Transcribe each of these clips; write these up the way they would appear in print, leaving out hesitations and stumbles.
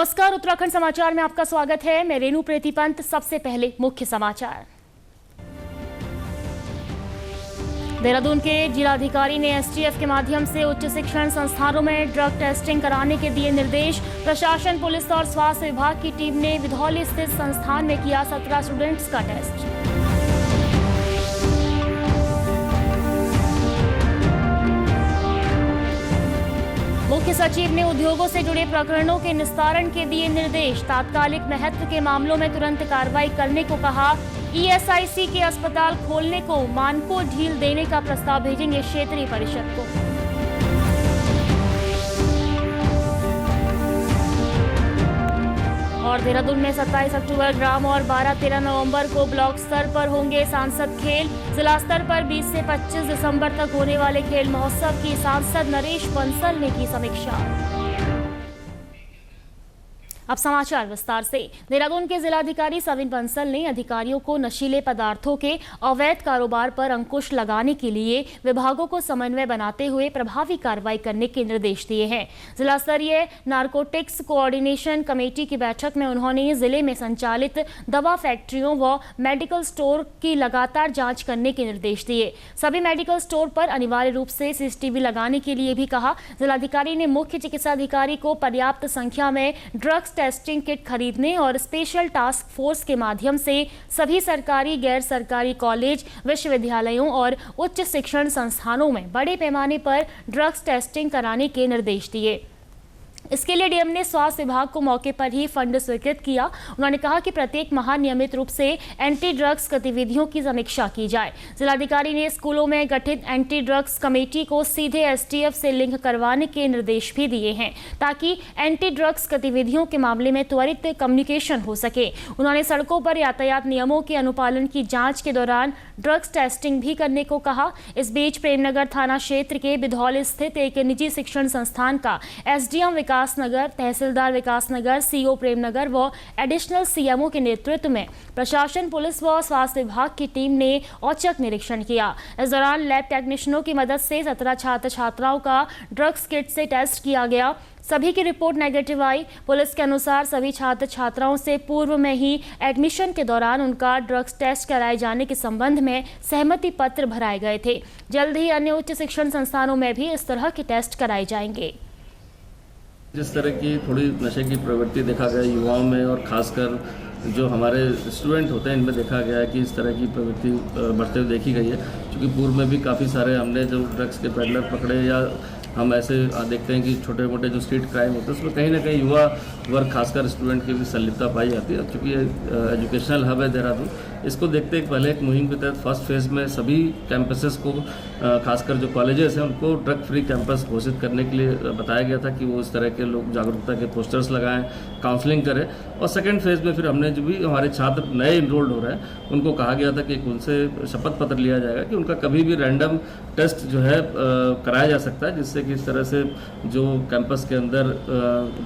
नमस्कार, उत्तराखंड समाचार में आपका स्वागत है। मैं रेणु प्रीति पंत। सबसे पहले मुख्य समाचार। देहरादून के जिलाधिकारी ने एसटीएफ के माध्यम से उच्च शिक्षण संस्थानों में ड्रग टेस्टिंग कराने के दिए निर्देश। प्रशासन, पुलिस और स्वास्थ्य विभाग की टीम ने विधौली स्थित संस्थान में किया 17 स्टूडेंट्स का टेस्ट। मुख्य सचिव ने उद्योगों से जुड़े प्रकरणों के निस्तारण के दिए निर्देश। तात्कालिक महत्व के मामलों में तुरंत कार्रवाई करने को कहा। ईएसआईसी के अस्पताल खोलने को मानकों ढील देने का प्रस्ताव भेजेंगे क्षेत्रीय परिषद को। और देहरादून में 27 अक्टूबर ग्राम और 12-13 नवंबर को ब्लॉक स्तर पर होंगे सांसद खेल। जिला स्तर पर 20 से 25 दिसंबर तक होने वाले खेल महोत्सव की सांसद नरेश बंसल ने की समीक्षा। अब समाचार विस्तार से। देहरादून के जिलाधिकारी सविन बंसल ने अधिकारियों को नशीले पदार्थों के अवैध कारोबार पर अंकुश लगाने के लिए विभागों को समन्वय बनाते हुए प्रभावी कार्रवाई करने के निर्देश दिए हैं। जिला स्तरीय नारकोटिक्स कोऑर्डिनेशन कमेटी की बैठक में उन्होंने जिले में संचालित दवा फैक्ट्रियों व मेडिकल स्टोर की लगातार जांच करने के निर्देश दिए। सभी मेडिकल स्टोर पर अनिवार्य रूप से सीसीटीवी लगाने के लिए भी कहा। जिलाधिकारी ने मुख्य चिकित्सा अधिकारी को पर्याप्त संख्या में ड्रग्स टेस्टिंग किट खरीदने और स्पेशल टास्क फोर्स के माध्यम से सभी सरकारी, गैर सरकारी कॉलेज, विश्वविद्यालयों और उच्च शिक्षण संस्थानों में बड़े पैमाने पर ड्रग्स टेस्टिंग कराने के निर्देश दिए। इसके लिए डीएम ने स्वास्थ्य विभाग को मौके पर ही फंड स्वीकृत किया। उन्होंने कहा कि प्रत्येक माह नियमित रूप से एंटी ड्रग्स गतिविधियों की समीक्षा की जाए। जिलाधिकारी ने स्कूलों में गठित एंटी ड्रग्स कमेटी को सीधे एसटीएफ से लिंक करवाने के निर्देश भी दिए हैं ताकि एंटी ड्रग्स गतिविधियों के मामले में त्वरित कम्युनिकेशन हो सके। उन्होंने सड़कों पर यातायात नियमों के अनुपालन की जाँच के दौरान ड्रग्स टेस्टिंग भी करने को कहा। इस बीच प्रेमनगर थाना क्षेत्र के बिधौली स्थित एक निजी शिक्षण संस्थान का एसडीएम विकासनगर, तहसीलदार विकासनगर, सीओ प्रेमनगर व एडिशनल सीएमओ के नेतृत्व में प्रशासन, पुलिस व स्वास्थ्य विभाग की टीम ने औचक निरीक्षण किया। इस दौरान लैब टेक्नीशियनों की मदद से 17 छात्र छात्राओं का ड्रग्स किट से टेस्ट किया गया। सभी की रिपोर्ट नेगेटिव आई। पुलिस के अनुसार सभी छात्र छात्राओं से पूर्व में ही एडमिशन के दौरान उनका ड्रग्स टेस्ट कराए जाने के संबंध में सहमति पत्र भराए गए थे। जल्द ही अन्य उच्च शिक्षण संस्थानों में भी इस तरह के टेस्ट कराए जाएंगे। जिस तरह की थोड़ी नशे की प्रवृत्ति देखा गया युवाओं में और खासकर जो हमारे स्टूडेंट होते हैं इनमें देखा गया है कि इस तरह की प्रवृत्ति बढ़ते हुए देखी गई है। क्योंकि पूर्व में भी काफ़ी सारे हमने जो ड्रग्स के पेडलर पकड़े या हम ऐसे देखते हैं कि छोटे मोटे जो स्ट्रीट क्राइम होते हैं उसमें कहीं ना कहीं युवा वर्ग खासकर स्टूडेंट की भी संलिप्तता पाई जाती है। क्योंकि ये एजुकेशनल हब है देहरादून, इसको देखते पहले एक मुहिम के तहत फर्स्ट फेज़ में सभी कैंपसेस को खासकर जो कॉलेजेस हैं उनको ड्रग फ्री कैंपस घोषित करने के लिए बताया गया था कि वो इस तरह के लोग जागरूकता के पोस्टर्स लगाएं, काउंसलिंग करें। और सेकेंड फेज़ में फिर हमने जो भी हमारे छात्र नए इनरोल्ड हो रहे हैं उनको कहा गया था कि उनसे शपथ पत्र लिया जाएगा कि उनका कभी भी रैंडम टेस्ट जो है कराया जा सकता है, जिससे कि इस तरह से जो कैंपस के अंदर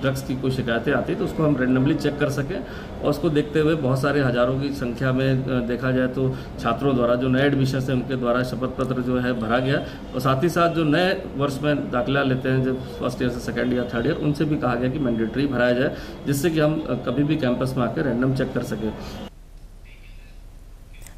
ड्रग्स की कोई शिकायतें आती तो उसको हम रैंडमली चेक कर सकें। और उसको देखते हुए बहुत सारे हज़ारों की संख्या में देखा जाए तो छात्रों द्वारा जो नए एडमिशन है उनके द्वारा शपथ पत्र जो है भरा गया। और साथ ही साथ जो नए वर्ष में दाखिला लेते हैं जब फर्स्ट ईयर से सेकेंड ईयर, थर्ड ईयर, उनसे भी कहा गया कि मैंडेटरी भराया जाए, जिससे कि हम कभी भी कैंपस में आकर रैंडम चेक कर सकें।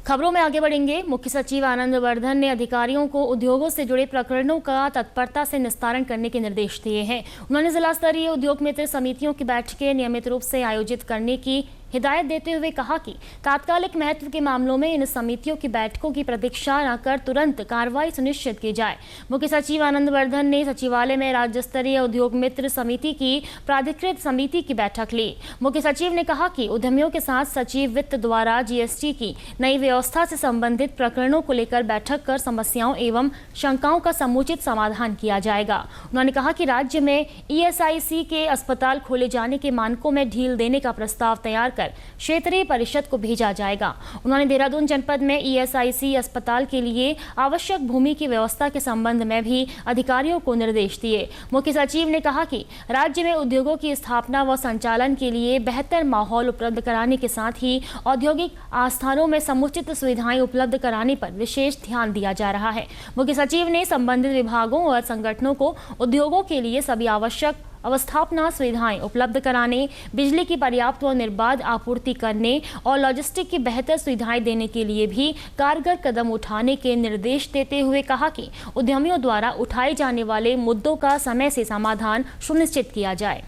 खबरों में आगे बढ़ेंगे। मुख्य सचिव आनंद वर्धन ने अधिकारियों को उद्योगों से जुड़े प्रकरणों का तत्परता से निस्तारण करने के निर्देश दिए हैं। उन्होंने जिला स्तरीय उद्योग मित्र समितियों की बैठकें नियमित रूप से आयोजित करने की हिदायत देते हुए कहा कि तात्कालिक महत्व के मामलों में इन समितियों की बैठकों की प्रतीक्षा न कर तुरंत कार्रवाई सुनिश्चित की जाए। मुख्य सचिव आनंद वर्धन ने सचिवालय में राज्य स्तरीय उद्योग मित्र समिति की प्राधिकृत समिति की बैठक ली। मुख्य सचिव ने कहा कि उद्यमियों के साथ सचिव वित्त द्वारा जीएसटी की नई व्यवस्था से संबंधित प्रकरणों को लेकर बैठक कर समस्याओं एवं शंकाओं का समुचित समाधान किया जाएगा। उन्होंने कहा कि राज्य में ईएसआईसी के अस्पताल खोले जाने के मानकों में ढील देने का प्रस्ताव तैयार कर क्षेत्रीय परिषद को भेजा जाएगा। उन्होंने देहरादून जनपद में ईएसआईसी अस्पताल के लिए आवश्यक भूमि की व्यवस्था के संबंध में भी अधिकारियों को निर्देश दिए। मुख्य सचिव ने कहा कि राज्य में उद्योगों की स्थापना व संचालन के लिए बेहतर माहौल उपलब्ध कराने के साथ ही औद्योगिक आस्थानों में समुचित सुविधाएं उपलब्ध कराने पर विशेष ध्यान दिया जा रहा है। मुख्य सचिव ने संबंधित विभागों और संगठनों को उद्योगों के लिए सभी आवश्यक अवस्थापना सुविधाएं उपलब्ध कराने, बिजली की पर्याप्त व निर्बाध आपूर्ति करने और लॉजिस्टिक की बेहतर सुविधाएं देने के लिए भी कारगर कदम उठाने के निर्देश देते हुए कहा कि उद्यमियों द्वारा उठाए जाने वाले मुद्दों का समय से समाधान सुनिश्चित किया जाए।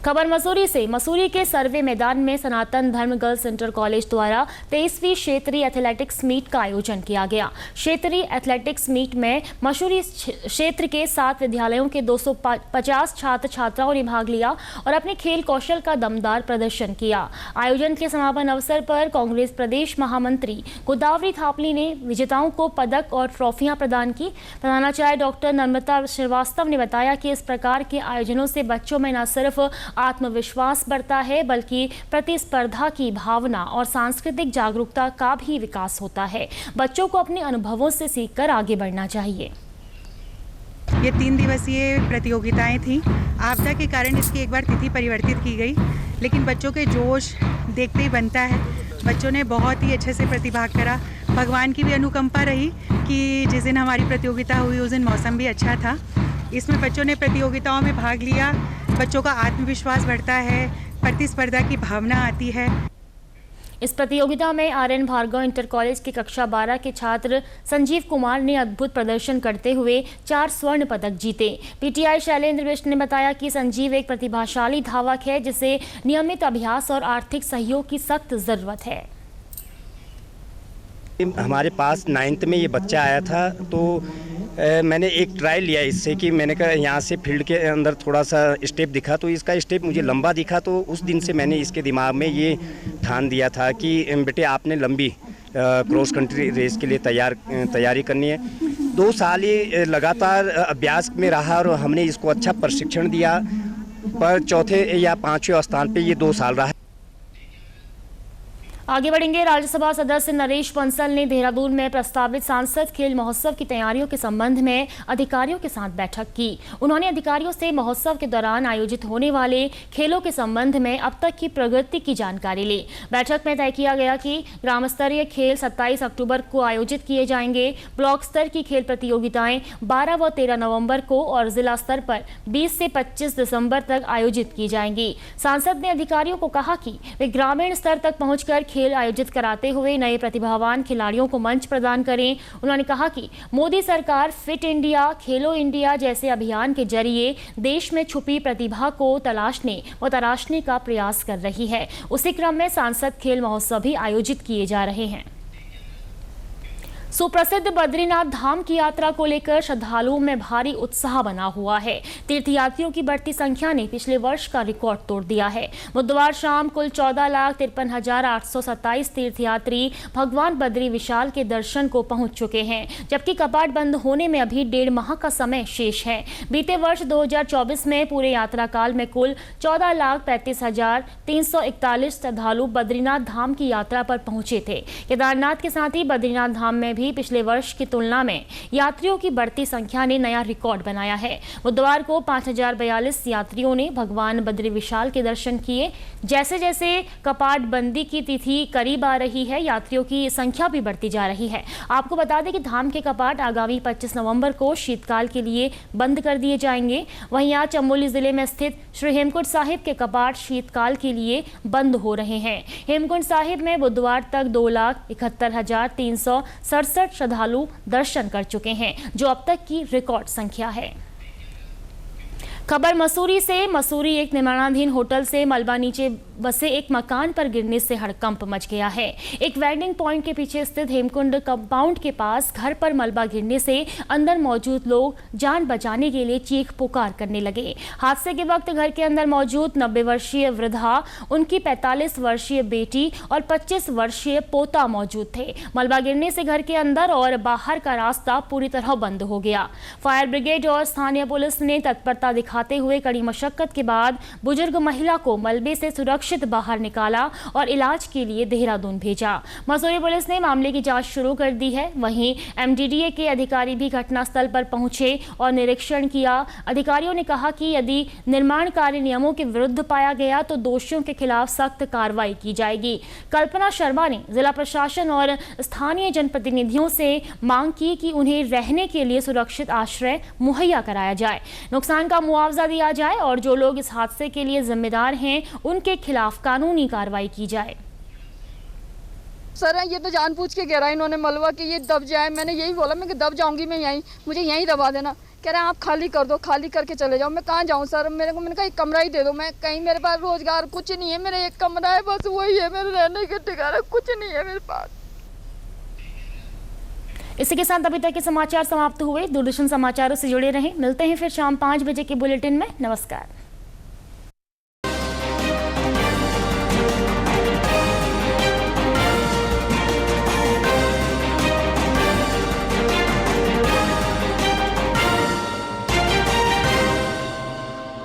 खबर मसूरी से। मसूरी के सर्वे मैदान में सनातन धर्म गर्ल्स इंटर कॉलेज द्वारा 23वीं क्षेत्रीय एथलेटिक्स मीट का आयोजन किया गया। क्षेत्रीय एथलेटिक्स मीट में मसूरी क्षेत्र के 7 विद्यालयों के 250 छात्र छात्राओं ने भाग लिया और अपने खेल कौशल का दमदार प्रदर्शन किया। आयोजन के समापन अवसर पर कांग्रेस प्रदेश महामंत्री गोदावरी थापली ने विजेताओं को पदक और ट्रॉफियां प्रदान की। प्रधानाचार्य डॉक्टर नम्रता श्रीवास्तव ने बताया कि इस प्रकार के आयोजनों से बच्चों में न सिर्फ आत्मविश्वास बढ़ता है बल्कि प्रतिस्पर्धा की भावना और सांस्कृतिक जागरूकता का भी विकास होता है। बच्चों को अपने अनुभवों से सीखकर आगे बढ़ना चाहिए। ये 3 दिवसीय प्रतियोगिताएं थीं। आपदा के कारण इसकी एक बार तिथि परिवर्तित की गई, लेकिन बच्चों के जोश देखते ही बनता है। बच्चों ने बहुत ही अच्छे से प्रतिभाग करा। भगवान की भी अनुकंपा रही कि जिस दिन हमारी प्रतियोगिता हुई उस दिन मौसम भी अच्छा था। इसमें बच्चों ने प्रतियोगिताओं में भाग लिया। बच्चों का आत्मविश्वास बढ़ता है, प्रतिस्पर्धा की भावना आती है। इस प्रतियोगिता में आर्यन भार्गव इंटर कॉलेज की कक्षा 12 के छात्र संजीव कुमार ने अद्भुत प्रदर्शन करते हुए 4 स्वर्ण पदक जीते। पीटीआई शैलेंद्र बिष्ट ने बताया कि संजीव एक प्रतिभाशाली धावक है जिसे नियमित अभ्यास और आर्थिक सहयोग की सख्त जरूरत है। हमारे पास 9th में ये बच्चा आया था तो मैंने एक ट्रायल लिया इससे कि मैंने कहा यहाँ से फील्ड के अंदर थोड़ा सा स्टेप दिखा तो इसका स्टेप मुझे लंबा दिखा, तो उस दिन से मैंने इसके दिमाग में ये ठान दिया था कि बेटे आपने लंबी क्रॉस कंट्री रेस के लिए तैयारी करनी है। 2 साल ये लगातार अभ्यास में रहा और हमने इसको अच्छा प्रशिक्षण दिया, पर चौथे या 5वें स्थान पे ये 2 साल रहा। आगे बढ़ेंगे। राज्यसभा सदस्य नरेश बंसल ने देहरादून में प्रस्तावित सांसद खेल महोत्सव की तैयारियों के संबंध में अधिकारियों के साथ बैठक की। उन्होंने अधिकारियों से महोत्सव के दौरान आयोजित होने वाले खेलों के संबंध में अब तक की प्रगति की जानकारी ली। बैठक में तय किया गया कि ग्राम स्तरीय खेल 27 अक्टूबर को आयोजित किए जाएंगे। ब्लॉक स्तर की खेल प्रतियोगिताएं 12 व 13 नवंबर को और जिला स्तर पर 20 से 25 दिसंबर तक आयोजित की जाएंगी। सांसद ने अधिकारियों को कहा कि वे ग्रामीण स्तर तक पहुंचकर खेल आयोजित कराते हुए नए प्रतिभावान खिलाड़ियों को मंच प्रदान करें। उन्होंने कहा कि मोदी सरकार फिट इंडिया, खेलो इंडिया जैसे अभियान के जरिए देश में छुपी प्रतिभा को तलाशने व तराशने का प्रयास कर रही है। उसी क्रम में सांसद खेल महोत्सव भी आयोजित किए जा रहे हैं। सुप्रसिद्ध बद्रीनाथ धाम की यात्रा को लेकर श्रद्धालुओं में भारी उत्साह बना हुआ है। तीर्थयात्रियों की बढ़ती संख्या ने पिछले वर्ष का रिकॉर्ड तोड़ दिया है। बुधवार शाम कुल 14,53,827 तीर्थयात्री भगवान बद्री विशाल के दर्शन को पहुंच चुके हैं, जबकि कपाट बंद होने में अभी 1.5 माह का समय शेष है। बीते वर्ष 2024 में पूरे यात्रा काल में कुल 14,35,341 श्रद्धालु बद्रीनाथ धाम की यात्रा पर पहुंचे थे। केदारनाथ के साथ ही बद्रीनाथ धाम में भी पिछले वर्ष की तुलना में यात्रियों की बढ़ती संख्या ने नया रिकॉर्ड बनाया है। बुधवार को 5,042 यात्रियों ने भगवान बद्री विशाल के दर्शन किए। जैसे जैसे कपाट बंदी की तिथि करीब आ रही है, यात्रियों की संख्या भी बढ़ती जा रही है। आपको बता दें कि धाम के कपाट आगामी 25 नवंबर को शीतकाल के लिए बंद कर दिए जाएंगे। वहीं आज चमोली जिले में स्थित श्री हेमकुंड साहिब के कपाट शीतकाल के लिए बंद हो रहे हैं। हेमकुंड साहिब में बुधवार तक 2,71,367 श्रद्धालु दर्शन कर चुके हैं, जो अब तक की रिकॉर्ड संख्या है। खबर मसूरी से। मसूरी एक निर्माणाधीन होटल से मलबा नीचे बसे एक मकान पर गिरने से हड़कंप मच गया है। एक वेंडिंग पॉइंट के पीछे स्थित हेमकुंड कंपाउंड के पास घर पर मलबा गिरने से अंदर मौजूद लोग जान बचाने के लिए चीख पुकार करने लगे। हादसे के वक्त घर के अंदर मौजूद 90 वर्षीय वृद्धा, उनकी 45 वर्षीय बेटी और 25 वर्षीय पोता मौजूद थे। मलबा गिरने से घर के अंदर और बाहर का रास्ता पूरी तरह बंद हो गया। फायर ब्रिगेड और स्थानीय पुलिस ने तत्परता दिखाते हुए कड़ी मशक्कत के बाद बुजुर्ग महिला को मलबे से सुरक्षित सुरक्षित बाहर निकाला और इलाज के लिए देहरादून भेजा। मसूरी पुलिस ने मामले की जांच शुरू कर दी है। वहीं MDDA के अधिकारी भी घटनास्थल पर पहुंचे और निरीक्षण किया। अधिकारियों ने कहा कि यदि निर्माण कार्य नियमों के विरुद्ध पाया गया तो दोषियों के खिलाफ सख्त कार्रवाई की जाएगी। कल्पना शर्मा ने जिला प्रशासन और स्थानीय जनप्रतिनिधियों से मांग की कि उन्हें रहने के लिए सुरक्षित आश्रय मुहैया कराया जाए, नुकसान का मुआवजा दिया जाए और जो लोग इस हादसे के लिए जिम्मेदार हैं उनके खिलाफ कानूनी कार्रवाई की जाए। सर ये तो जानबूझ के कह रहा है इन्होंने मलबा कि ये दब जाए। मैंने यही बोला मैं कि दब जाऊंगी मैं यहीं, मुझे यहीं दबा देना। कह रहे हैं आप खाली कर दो, खाली करके चले जाओ। मैं कहाँ जाऊँ सर, मैंने कहा एक कमरा ही दे दो। मैं कहीं, मेरे पास रोजगार कुछ नहीं है, मेरे एक कमरा है बस, वही है मेरे रहने के ठिकाना, कुछ नहीं है मेरे पास। इसी के साथ अभी तक के समाचार समाप्त हुए। दूरदर्शन समाचारों से जुड़े रहें। मिलते हैं फिर शाम 5 बजे के बुलेटिन में। नमस्कार।